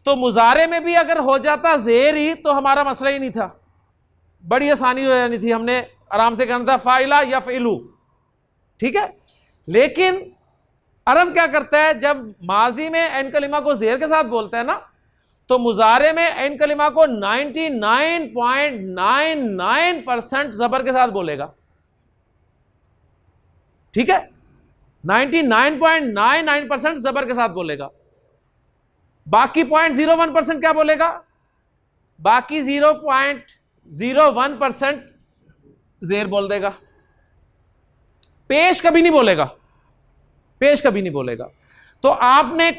तो मुजारे में भी अगर हो जाता जेर ही तो हमारा मसला ही नहीं था, बड़ी आसानी हो जानी थी, हमने आराम से करना था फाइला या फिलू, ठीक है। लेकिन अरब क्या करता है, जब माजी में ऐन कलिमा को जेर के साथ बोलता है ना, तो मुजारे में ऐन कलिमा को 99.99% जबर के साथ बोलेगा, ठीक है। 99.99% जबर के साथ बोलेगा। बाकी 0.01% क्या बोलेगा, बाकी 0.01% जेर बोल देगा। पेश कभी नहीं बोलेगा, पेश कभी नहीं बोलेगा। तो आपने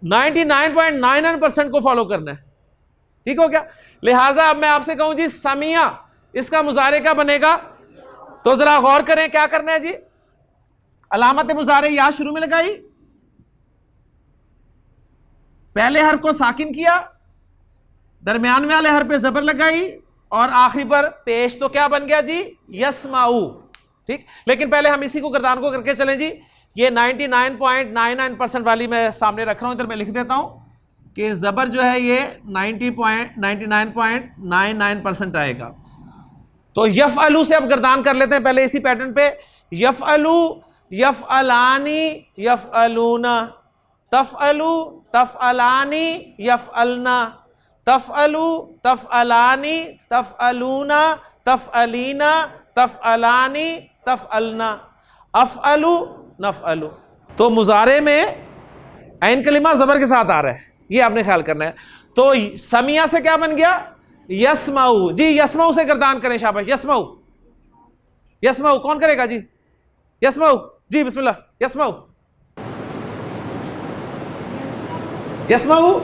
99.99% को फॉलो करना है, ठीक हो गया। लिहाजा अब मैं आपसे कहूं जी समिया, इसका मुजारे क्या बनेगा, तो जरा गौर करें क्या करना है जी। अलामत मुजारे या शुरू में लगाई, पहले हर को साकिन किया, दरमियान वाले हर पे जबर लगाई और आखिरी पर पेश, तो क्या बन गया जी, यस्माऊ, ठीक। लेकिन पहले हम इसी को गर्दान को करके चलें जी। ये 99.99% वाली मैं सामने रख रहा हूं, इधर मैं लिख देता हूं कि जबर जो है ये 99.99% आएगा। तो यफ़अलू से अब गर्दान कर लेते हैं पहले इसी पैटर्न पे। यफ़अलू, यफ़अलानी, यफ़अलूना, तफ़अलू, तफ़अलानी, यफ़अलना, तफ़अलू, तफ़अलानी, तफ़अलूना, तफ़अलीना, तफ़अलानी, तफ़अलना, अफ़अलू, नफ़अलू। तो मुजारे में ऐन कलिमा जबर के साथ आ रहा है, ये आपने ख्याल करना है। तो समिया से क्या बन गया, यस्माऊ जी। यस्माऊ से गर्दान करें, शाबाश। यस्माऊ, यस्माऊ कौन करेगा जी, यस्माऊ जी, बिस्मिल्लाह। यस्माऊ, यस्माऊ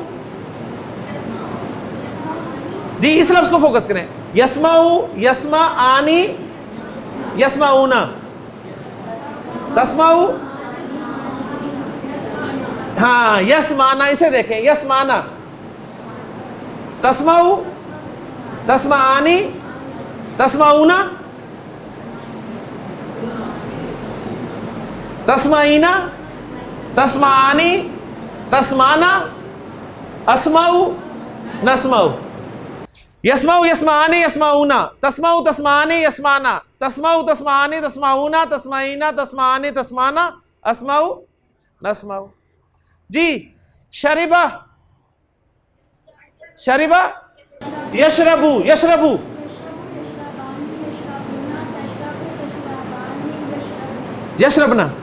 जी, इस लफ्ज को फोकस करें। यस्माऊ, यस्मा आनी, यस्माऊना, तस्माऊ, हाँ यस्माना, इसे देखें, यस्माना, तस्माऊ, तस्माआनी, तस्माऊना, तस्माईना, तस्माआनी, तस्माना, अस्माऊ, नस्माऊ। यस्माऊ, यस्माआनी, यस्माऊना, तस्माऊ, तस्माआनी, यस्माना, तस्माऊ, तस्माआनी, तस्माऊना, तस्माईना, तस्माआनी, तस्माना, अस्माऊ, नस्माऊ जी। शरिबा, शरिबा, यशरबू, यशरबू, यशरबना,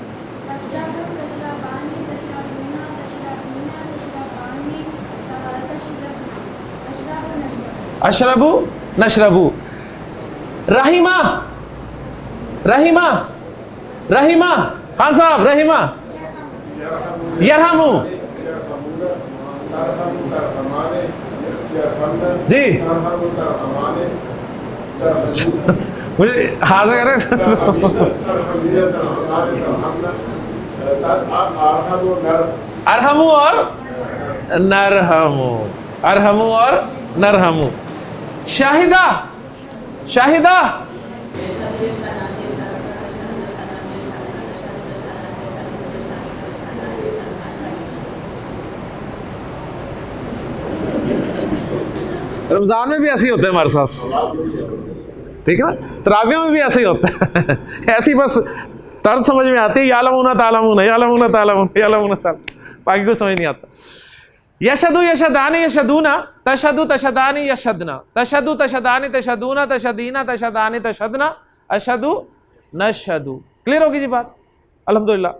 अशरबू, नशरबू। रहीमा, रहीमा, रहीमा, खान साहब रहीमा, यरहमू जी। मुझे हाथ से कह अरहमू और नरहमू, अरहमू और नरहमू। शाहिदा, शाहिदा, रमजान में भी ऐसे ही होता है हमारे साथ, ठीक है ना, तरावियों में भी ऐसे ही होता है। ऐसी बस तर्ज समझ में आती है, यालमूना तालमूना, यालमूना तालमूना, यालमूना तालमूना, बाकी कुछ समझ नहीं आता। यशदु यशदानी यशदूना, तशदु तशदानी यशदना, तशदु तशदानी तशदूना, तशदीना तशदानी तशदना, अशदु नशदु। क्लियर होगी जी बात, अल्हम्दुलिल्लाह।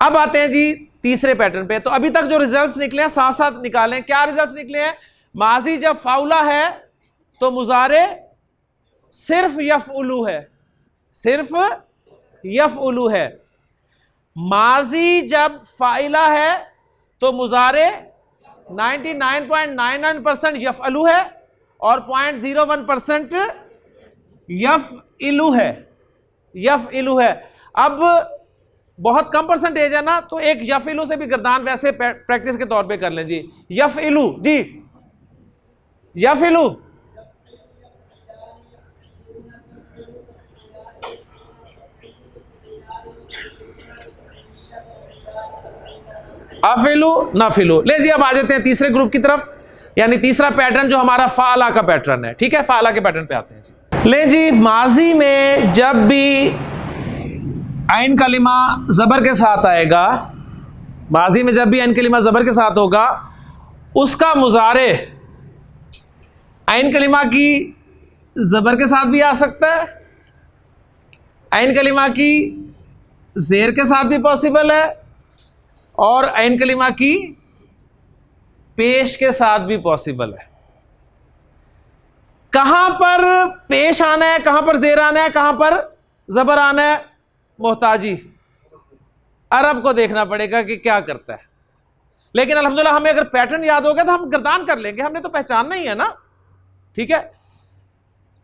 अब आते हैं जी तीसरे पैटर्न पे। तो अभी तक जो रिजल्ट्स निकले हैं साथ साथ निकालें। क्या रिजल्ट्स निकले हैं? माजी जब फाउला है तो मुजारे सिर्फ यफउलू है, सिर्फ यफउलू है। माजी जब फाइला है तो मुजारे 99.99% यफअलू है और 0.01% यफइलू है, यफइलू है। अब बहुत कम परसेंटेज है ना, तो एक यफइलू से भी गर्दान वैसे प्रैक्टिस के तौर पे कर लें जी। यफइलू जी, यफइलू, अफिलू नफिलू। ले जी अब आ जाते हैं तीसरे ग्रुप की तरफ, यानी तीसरा पैटर्न जो हमारा फाला का पैटर्न है। ठीक है, फाला के पैटर्न पे आते हैं जी। ले जी, माजी में जब भी आइन कलिमा जबर के साथ आएगा, माजी में जब भी आइन कलिमा जबर के साथ होगा, उसका मुजारे आइन कलिमा की जबर के साथ भी आ सकता है, आइन कलिमा की जेर के साथ भी पॉसिबल है, और आइन कलिमा की पेश के साथ भी पॉसिबल है। कहां पर पेश आना है, कहां पर जेर आना है, कहां पर जबर आना है, मोहताजी अरब को देखना पड़ेगा कि क्या करता है। लेकिन अल्हम्दुलिल्लाह हमें अगर पैटर्न याद हो गया तो हम गर्दान कर लेंगे, हमने तो पहचानना ही है ना। ठीक है,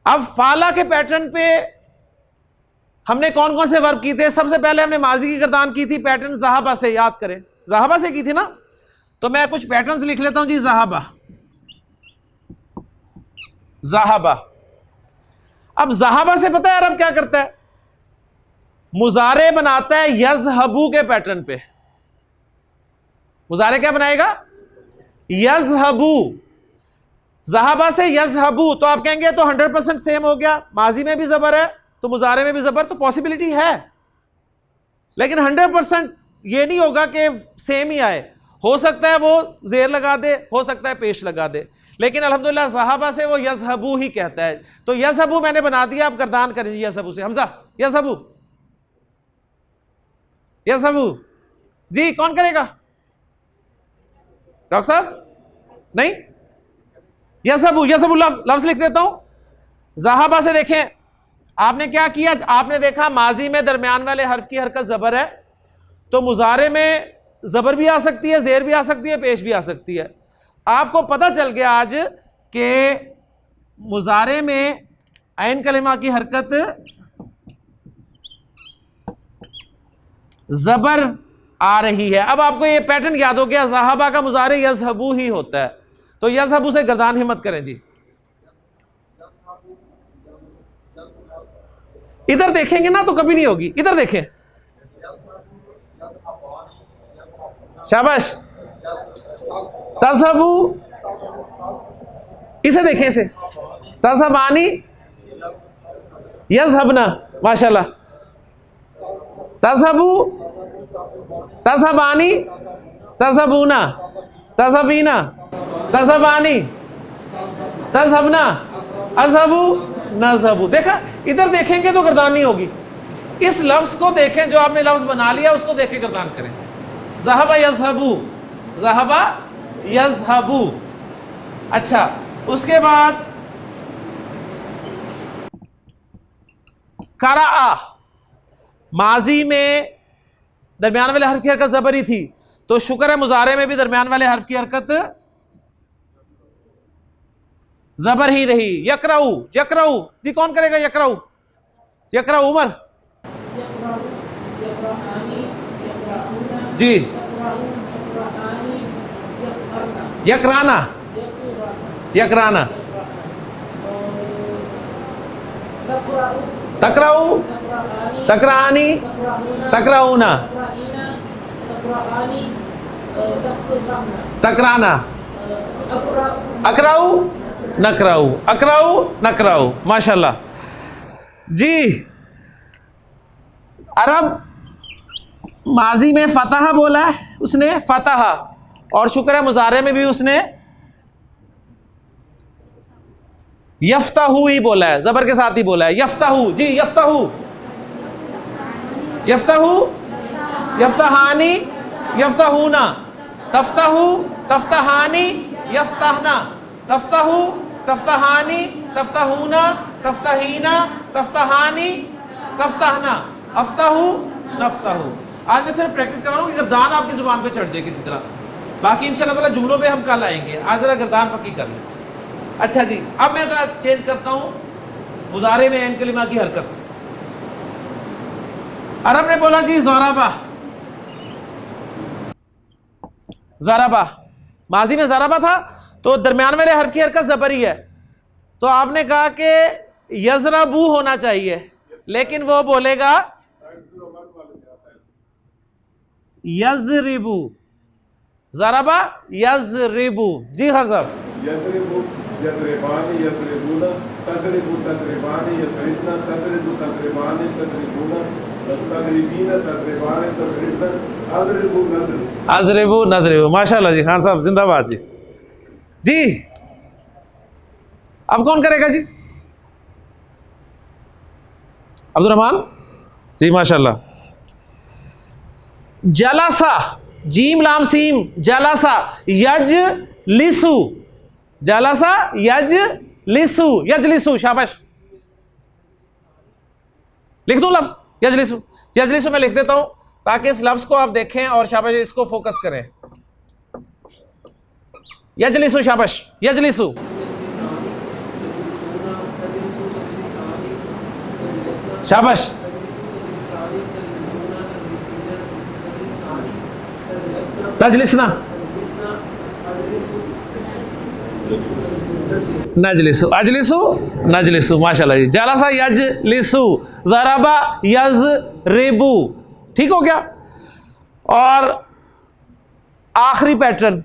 अब फाला के पैटर्न पे हमने कौन कौन से वर्ब किए थे? सबसे पहले हमने माजी की गर्दान की थी पैटर्न ज़हाबा से, याद करें, ज़हाबा से की थी ना। तो मैं कुछ पैटर्न्स लिख लेता हूं जी। ज़हाबा, ज़हाबा। अब ज़हाबा से पता है अरब क्या करता है? मुजारे बनाता है यज़हबू के पैटर्न पे। मुजारे क्या बनाएगा? यज़हबू। ज़हाबा से यज़हबू, तो आप कहेंगे तो 100% सेम हो गया, माजी में भी जबर है तो मुजारे में भी जबर, तो पॉसिबिलिटी है, लेकिन 100% ये नहीं होगा कि सेम ही आए। हो सकता है वो जेर लगा दे, हो सकता है पेश लगा दे, लेकिन अल्हम्दुलिल्लाह ज़हाबा से वो यज़हबू ही कहता है। तो यज़हबू मैंने बना दिया, आप गर्दान करें यज़हबू से। हमजा, यज़हबू, यज़हबू जी। कौन करेगा? डॉक्टर साहब? नहीं, यज़हबू, यज़हबू लफ्ज लिख देता हूं। ज़हाबा से देखें आपने क्या किया, आपने देखा माजी में दरमियान वाले हर्फ की हरकत जबर है, तो मुजारे में जबर भी आ सकती है, जेर भी आ सकती है, पेश भी आ सकती है। आपको पता चल गया आज कि मुजारे में आइन कलिमा की हरकत जबर आ रही है। अब आपको ये पैटर्न याद हो गया, ज़हाबा का मुजारे यज़हबू ही होता है, तो यज़हबू से गर्दान हिम्मत करें जी। इधर देखेंगे ना तो कभी नहीं होगी, इधर देखें, शाबाश। तज़हबू, इसे देखें, इसे तज़हबानी यज़हबना, माशाल्लाह। तज़हबू, तज़हबानी, तज़हबूना, तज़हबीना, तज़हबानी, तज़हबना, अज़हबू, नज़हबू। देखा, इधर देखेंगे तो गर्दान नहीं होगी। इस लफ्ज को देखें, जो आपने लफ्ज बना लिया उसको देखें, गर्दान करें। ज़हबा यज़हबू, ज़हबा यज़हबू। अच्छा, उसके बाद कराआ, माजी में दरमियान वाले हर्फ की हरकत ज़बर ही थी, तो शुक्र है मुजारे में भी दरमियान वाले हर्फ की हरकत ज़बर ही रही। यकराऊ, यकराऊ जी कौन करेगा? यकराऊ, यकराऊ उमर जी। यकराना, यकराना, तकराऊ, तकरानी, तकराऊना, तकराना, अकराऊ, नकराऊ, अकराऊ, नकराऊ। माशाल्लाह जी। अरब माजी में फतह बोला है उसने, फतह, और शुक्र है मुजारे में भी उसने यफ्ताहू ही बोला है, जबर के साथ ही बोला है, यफ्ताहू जी, यफ्ताहू, यफ्ताहू, यफ्ताहानी, यफ्ताहूना, तफ्ताहू, तफ्ताहानी, यफ्ताहना, तफ्ताहू, तफ्ताहानी, तफ्ताहूना, तफ्ताहीना, तफ्ताहानी, तफ्ताहना, अफ्ताहू, नफ्ताहू। आज मैं सिर्फ प्रैक्टिस कर रहा हूँ कि गर्दान आपकी जुबान पे चढ़ जाए किसी तरह, बाकी इंशाल्लाह ताला जुमलों पे हम कल आएंगे। आज जरा गर्दान पक्की कर लें। अच्छा जी, अब मैं जरा चेंज करता हूँ मुजारे में ऐन कलिमा की हरकत। अरब ने बोला जी ज़राबा, ज़राबा, माजी में ज़राबा था तो दरमियान वाले हर्फ की हरकत ज़बरी है, तो आपने कहा कि यज़रबू होना चाहिए, लेकिन वो बोलेगा यज़रिबू। ज़राबा, यज़रिबू जी हाँ साहब। यज़रिबू, यज़रिबानी, यज़रिबूना, तज़रिबू, तज़रिबानी, यज़रिबना, तज़रिबू, तज़रिबानी, तज़रिबूना, तज़रिबीना, तज़रिबानी, तज़रिबना, अज़रिबू, नज़रिबू, अज़रिबू, नज़रिबू। माशाल्लाह जी, खान साहब जिंदाबाद जी। जी अब कौन करेगा जी? अब्दुर्रहमान जी, माशाल्लाह। जलासा, जीम लाम सीम, जलासा, यज लिसु, जलासा, यज लिसु, यजलिसु, शाबाश। लिख दूं लफ्ज यजलिसु? यजलिसु मैं लिख देता हूं ताकि इस लफ्ज को आप देखें और शाबाश इसको फोकस करें। यजलिसु, शाबाश, यजलिसु, शाबाश, तजलिसना, नजलिसु, अजलिसु, नजलिसु। माशाल्लाह जी। जलासा यजलिसु, ज़राबा यज़रिबू, ठीक हो गया। और आखिरी पैटर्न,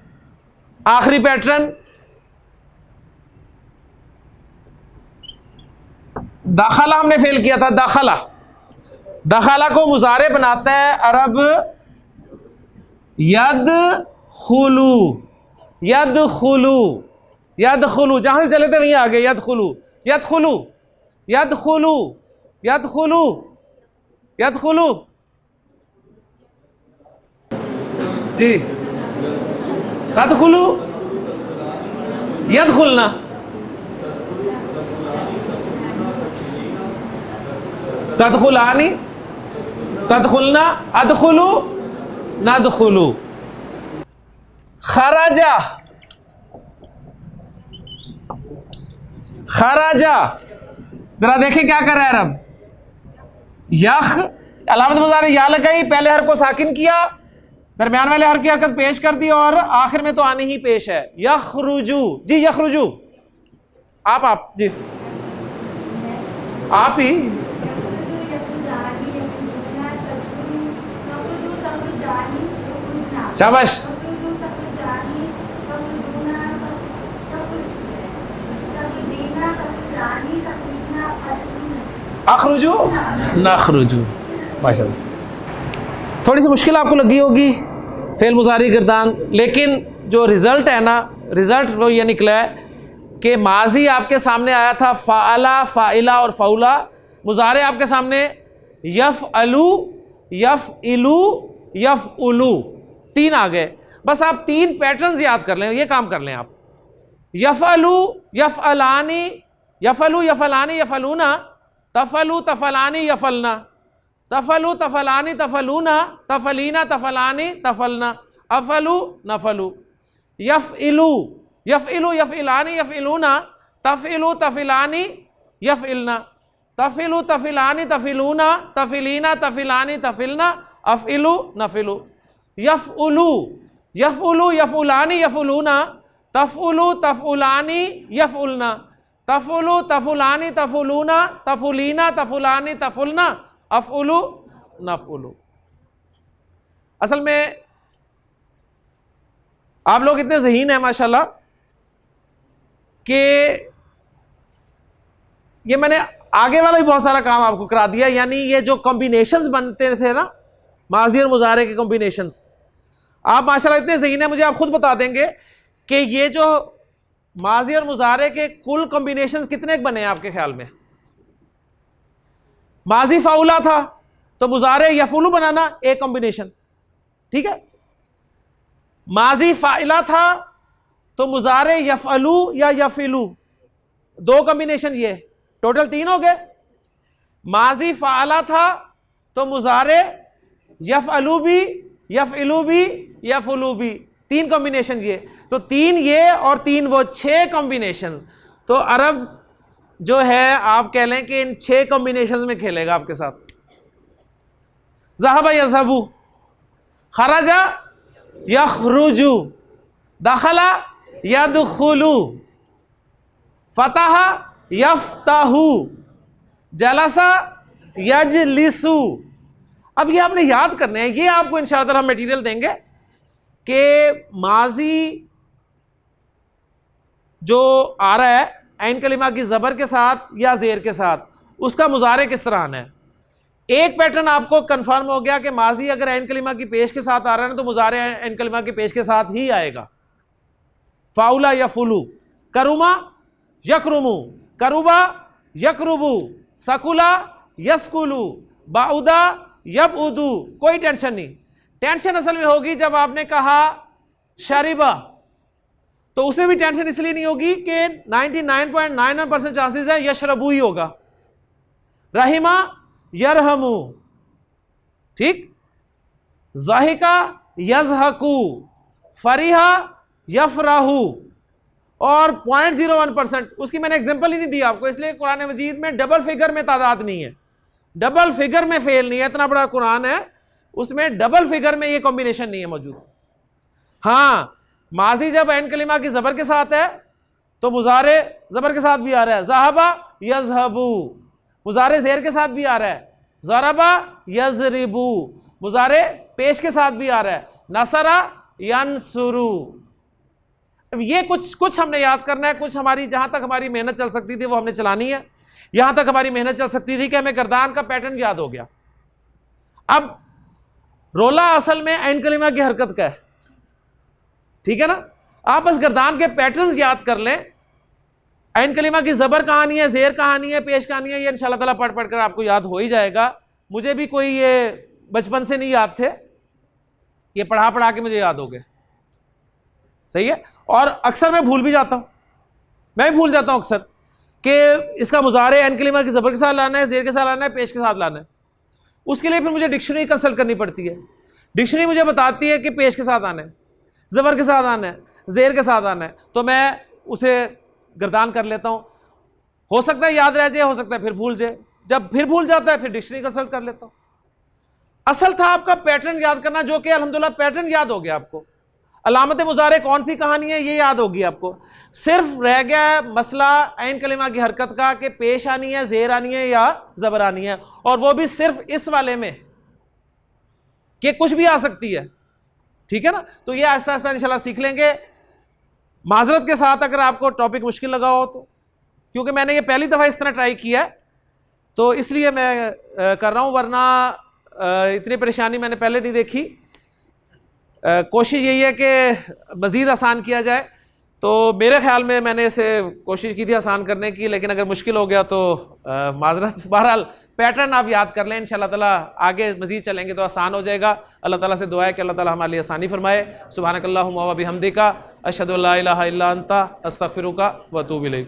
आखिरी पैटर्न दाखला हमने फेल किया था। दाखला, दाखला को मुजारे बनाता है अरब यद खुलू, यद खुलू, यद खुलू, जहां से चले थे वहीं आ गए। यद खुलू, यद खुलू, यद खुलू, यद खुलू, यद खुलू जी, यद खुलू, यद खुलना, तदखुलानी, तदखुलना, अदखुलू, नदखुलू। खराजा, खराजा, जरा देखें क्या कर रहा है अरब। यख, अलामत मुज़ारे या लगाई, पहले हर को साकिन किया, दरमियान वाले हर की हरकत पेश कर दी और आखिर में तो आनी ही पेश है। यखरुजू जी, यखरुजू, आप जी, आप ही। शाबाश, अखरुजू, नखरुजू। माशाल्लाह। थोड़ी सी मुश्किल आपको लगी होगी फेल मुजारी गर्दान, लेकिन जो रिजल्ट है ना, रिजल्ट वो ये निकला है कि माजी आपके सामने आया था फ़ाअला, फ़ाइला और फ़ौला। मुजारे आपके सामने यफ़अलू, यफ़इलू, यफ़उलू, तीन आ गए। बस आप तीन पैटर्न्स याद कर लें, ये काम कर लें आप। यफ़अलू, यफ़अलानी, यफ़अलू, यफ़अलानी, यफ़अलूना, तफ़अलू, तफ़अलानी, यफ़अलना। तफलु तफलानी तफलूना, तफलीना तफलानी तफलना, अफलु नफलु। यफ़इलु यफ़इलु यफ़इलानी यफ़इलूना, तफ़इलु तफ़इलानी यफ़इलना, तफ़इलु तफ़इलानी तफ़इलूना, तफ़इलीना तफ़इलानी तफ़इलना, अफ़इलु नफ़इलु। यफ़उलु यफ़उलु यफ़उलानी यफ़उलूना, तफ़उलु तफ़उलानी यफ़उलना, तफ़उलु तफ़उलानी तफ़उलूना, तफ़उलीना तफ़उलानी तफ़उलना, अफ़उलु नफ़उलु। असल में आप लोग इतने ज़हीन हैं माशाल्लाह कि ये मैंने आगे वाला भी बहुत सारा काम आपको करा दिया। यानी ये जो कॉम्बिनेशंस बनते थे ना, माज़ी और मुज़ारे के कॉम्बिनेशंस, आप माशाल्लाह इतने ज़हीन हैं, मुझे आप खुद बता देंगे कि ये जो माज़ी और मुज़ारे के कुल कॉम्बिनेशंस कितने बने हैं आपके ख्याल में? माज़ी फ़ाउला था तो मुज़ारे यफ़ुलु बनाना एक कॉम्बिनेशन, ठीक है। माज़ी फ़ाइला था तो मुज़ारे यफ़अलु या यफ़इलु, दो कॉम्बिनेशन, ये टोटल 3 हो गए। माज़ी फ़ाला था तो मुज़ारे यफ़अलु भी, यफ़इलु भी, यफ़उलु भी, 3 कॉम्बिनेशन ये। तो 3 ये और 3 वो, 6 कॉम्बिनेशन। तो अरब जो है आप कह लें कि इन 6 कॉम्बिनेशन में खेलेगा आपके साथ। ज़हबा यज़हबु, खरजा यखरुजु, दखला यदखुलु, फतहा यफ्तहु, जलसा यजलिसु। अब ये आपने याद करने हैं, ये आपको इंशाअल्लाह हम मटेरियल देंगे कि माजी जो आ रहा है ऐन कलिमा की ज़बर के साथ या ज़ेर के साथ, उसका मुज़ारे किस तरह आना है। एक पैटर्न आपको कंफर्म हो गया कि माजी अगर ऐन कलिमा की पेश के साथ आ रहा है तो मुज़ारे ऐन कलिमा की पेश के साथ ही आएगा। फ़ाउला यफ़ुलु, करुमा यकरुमु, करुबा यकरुबु, सकुला यस्कुलु, बाउदा यबउदु। कोई टेंशन नहीं। टेंशन असल में होगी जब आपने कहा शरिबा, तो उसमें भी टेंशन इसलिए नहीं होगी कि 99.99% चांसेस है यशरबू ही होगा। रहिमा यरहमु, ठीक। ज़ाहिका यज़हकु, फरीहा यफराहु, और 0.01%, उसकी मैंने एग्जांपल ही नहीं दी आपको, इसलिए कुरान मजीद में डबल फिगर में तादाद नहीं है, डबल फिगर में फेल नहीं है। इतना बड़ा कुरान है, उसमें डबल फिगर में ये कॉम्बिनेशन नहीं है मौजूद। हाँ, माजी जब ऐन कलिमा की ज़बर के साथ है तो मुज़ारे ज़बर के साथ भी आ रहा है। ज़हबा यज़हबु, मुज़ारे ज़ेर के साथ भी आ रहा है। ज़रबा यज़रिबु, मुज़ारे पेश के साथ भी आ रहा है। नसरा यनसुरु। अब ये कुछ हमने याद करना है, कुछ हमारी जहां तक हमारी मेहनत चल सकती थी वो हमने चलानी है। यहां तक हमारी मेहनत चल सकती थी कि हमें गर्दान का पैटर्न याद हो गया। अब रोला असल में ऐन कलिमा की हरकत का है, ठीक है ना। आप बस गर्दान के पैटर्न्स याद कर लें। ऐन कलिमा की ज़बर कहानी है, ज़ेर कहानी है, पेश कहानी है, ये इंशाअल्लाह ताला पढ़ कर आपको याद हो ही जाएगा। मुझे भी कोई ये बचपन से नहीं याद थे, ये पढ़ा पढ़ा के मुझे याद हो गए, सही है। और अक्सर मैं भूल भी जाता हूं, मैं भी भूल जाता हूं अक्सर कि इसका मुज़ारे ऐन कलिमा की ज़बर के साथ लाना है, ज़ेर के साथ लाना है, पेश के साथ लाना है। उसके लिए फिर मुझे डिक्शनरी कंसल्ट करनी पड़ती है। डिक्शनरी मुझे बताती है कि पेश के साथ आना है, ज़बर के साथ आना है, ज़ेर के साथ आना है, तो मैं उसे गर्दान कर लेता हूं। हो सकता है याद रह जाए, हो सकता है फिर भूल जाए। जब फिर भूल जाता है फिर डिक्शनरी कंसल्ट कर लेता हूं। असल था आपका पैटर्न याद करना, जो कि अल्हम्दुलिल्लाह पैटर्न याद हो गया आपको। अलामत मुज़ारे कौन सी कहानी है ये याद होगी आपको। सिर्फ रह गया है मसला ऐन कलिमा की हरकत का कि पेश आनी है, ज़ेर आनी है या ज़बर आनी है, और वो भी सिर्फ इस वाले में कि कुछ भी आ सकती है, ठीक है ना। तो ये आहिस्ता आहिस्ता इंशाल्लाह सीख लेंगे। माजरत के साथ अगर आपको टॉपिक मुश्किल लगा हो तो, क्योंकि मैंने ये पहली दफ़ा इस तरह ट्राई किया है तो इसलिए मैं कर रहा हूँ, वरना इतनी परेशानी मैंने पहले नहीं देखी। कोशिश यही है कि मज़ीद आसान किया जाए। तो मेरे ख्याल में मैंने इसे कोशिश की थी आसान करने की, लेकिन अगर मुश्किल हो गया तो माजरत। बहरहाल पैटर्न आप याद कर लें, इंशाअल्लाह ताला आगे मज़ीद चलेंगे तो आसान हो जाएगा। अल्लाह ताला से दुआ है कि अल्लाह ताला हमारे लिए आसानी फरमाए। सुब्हानकल्लाहुम्मा व बिहम्दिका अशहदु अल्ला इलाहा इल्ला अंता अस्तगफिरुका व अतूबु इलैक।